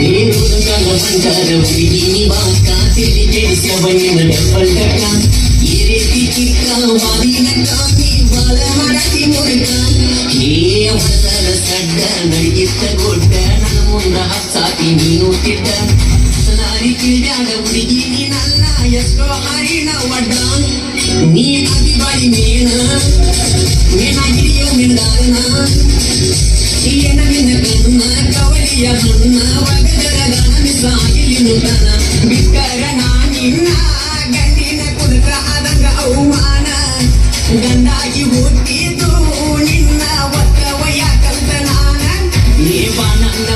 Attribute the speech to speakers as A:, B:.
A: ಏರುಗಲ ಬಂಗಾರ ಹುಡುಗಿ ಬಾಕ ತಿಳಿ ಕೆಡಿಸಬಣ್ಣಿನ ಬೆಪ್ಪಲ್ಟಕ ಈ ರೀತಿ ಚಿಕ್ಕ ಮಾವಿನ ಕಾಮಿ ಬಾಳ ಮಾಡತಿ ಮುರುಕ ಏ ಹೊಸದ ಸಡ್ಡ ನಡಿಗಿತ್ತ ಗೊಡ್ಡ ನನ್ನ ಮುಂದ ಹಚ್ಚಾತಿ ನೀನು ತಿಡ್ಡ ನಾರಿ ತಿಳಿಯಾದ ಹುಡುಗಿ ನೀನಲ್ಲ ಎಷ್ಟೋ ಹರಿಣ ಒಡ್ಡ ನೀ ಅದಿ ಬಾಡಿ ಮೇನಾಗಿರಿಯೋ ಮಿಂದಾರನ ಏನ ನಿನ್ನ ಕಣ್ಣ ಕವಲಿಯ ಹಣ್ಣ ಒಗದರ ಗಣ ಸಾಗಿಲಿ ನುತನ ಬಿಕ್ಕರ ನಾನಿನ್ನ ಗಂಡಿನ ಕುದುಕ ಅದಂಗ ಅವಮಾನ ಗಂಡಾಗಿ ಹುಟ್ಟಿದ್ದು ನಿನ್ನ ಒತ್ತವಯ ಕಲ್ತ ನಾನ ಏ ಬಾ ನನ್ನ